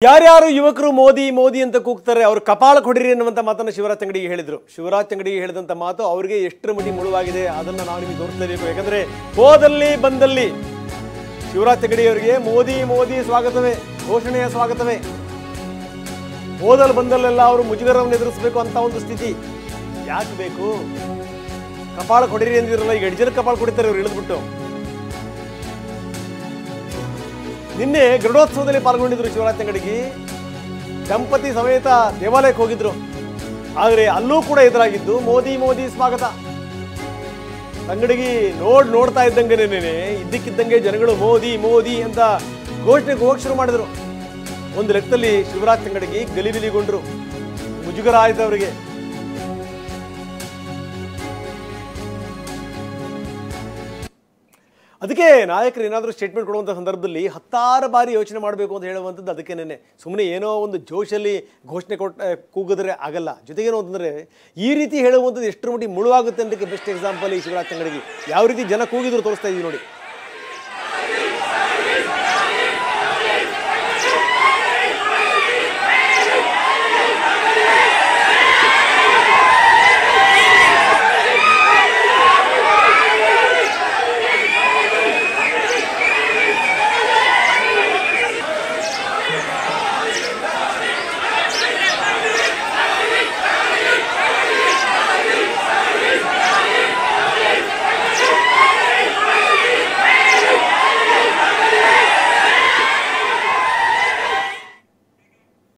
ಯಾರ್ಯಾರು ಯುವಕರು ಮೋದಿ ಮೋದಿ ಅಂತ ಕೂಗ್ತಾರೆ ಅವರು ಕಪಾಳ ಕೊಡಿರಿ ಅನ್ನುವಂತ ಮಾತನ್ನು ಶಿವರಾಜ್ ತಂಗಡಿಗೆ ಹೇಳಿದ್ರು. ಶಿವರಾಜ್ ತಂಗಡಿಗೆ ಹೇಳಿದಂತ ಮಾತು ಅವರಿಗೆ ಎಷ್ಟರ ಮಟ್ಟಿಗೆ ಮುಳುವಾಗಿದೆ ಅದನ್ನ ನಾವು ನಿಮಗೆ ತೋರಿಸಲೇಬೇಕು. ಯಾಕಂದ್ರೆ ಹೋದಲ್ಲಿ ಬಂದಲ್ಲಿ ಶಿವರಾಜ್ ತಂಗಡಿ ಅವರಿಗೆ ಮೋದಿ ಮೋದಿ ಸ್ವಾಗತವೇ, ಘೋಷಣೆಯ ಸ್ವಾಗತವೇ. ಹೋದಲ್ಲಿ ಬಂದಲ್ಲೆಲ್ಲ ಅವರು ಮುಜುಗರವನ್ನು ಎದುರಿಸಬೇಕು ಅಂತ ಒಂದು ಸ್ಥಿತಿ ಯಾಕೆ ಬೇಕು? ಕಪಾಳ ಕೊಡಿರಿ ಅಂದಿರಲ್ಲ, ಈಗ 2 ಜನ ಕಪಾಳ ಕೊಡ್ತಾರೆ ಇವರು ಇಳಿದ್ಬಿಟ್ಟು. ನಿನ್ನೆ ಗರುಡೋತ್ಸವದಲ್ಲಿ ಪಾಲ್ಗೊಂಡಿದ್ರು ಶಿವರಾಜ್ ತಂಗಡಿಗೆ. ದಂಪತಿ ಸಮೇತ ದೇವಾಲಯಕ್ಕೆ ಹೋಗಿದ್ರು. ಆದರೆ ಅಲ್ಲೂ ಕೂಡ ಎದುರಾಗಿದ್ದು ಮೋದಿ ಮೋದಿ ಸ್ವಾಗತ. ತಂಗಡಿಗೆ ನೋಡ್ತಾ ಇದ್ದಂಗೆನೇನೆ ಇದ್ದಕ್ಕಿದ್ದಂಗೆ ಜನಗಳು ಮೋದಿ ಮೋದಿ ಅಂತ ಘೋಷಣೆಗೆ ಹೋಗಕ್ಕೆ ಶುರು ಮಾಡಿದ್ರು. ಒಂದು ಲೆಕ್ಕದಲ್ಲಿ ಶಿವರಾಜ್ ತಂಗಡಿಗೆ ಗಲಿಬಿಲಿಗೊಂಡ್ರು, ಮುಜುಗರ ಆಯ್ತು ಅವರಿಗೆ. ಅದಕ್ಕೆ ನಾಯಕರು ಏನಾದರೂ ಸ್ಟೇಟ್ಮೆಂಟ್ ಕೊಡುವಂಥ ಸಂದರ್ಭದಲ್ಲಿ 10 ಬಾರಿ ಯೋಚನೆ ಮಾಡಬೇಕು ಅಂತ ಹೇಳುವಂಥದ್ದು ಅದಕ್ಕೇನೆ. ಸುಮ್ಮನೆ ಏನೋ ಒಂದು ಜೋಶಲ್ಲಿ ಘೋಷಣೆ ಕೂಗಿದ್ರೆ ಆಗಲ್ಲ. ಜೊತೆಗೇನೋ ಅಂತಂದರೆ ಈ ರೀತಿ ಹೇಳುವಂಥದ್ದು ಎಷ್ಟರ ಮಟ್ಟಿಗೆ ಮುಳುವಾಗುತ್ತೆ ಅನ್ನೋದಕ್ಕೆ ಬೆಸ್ಟ್ ಎಕ್ಸಾಂಪಲ್ ಈ ಶಿವರಾಜ್ ತಂಗಡಿಗೆ. ಯಾವ ರೀತಿ ಜನ ಕೂಗಿದ್ರು ತೋರಿಸ್ತಾ ಇದೀವಿ ನೋಡಿ.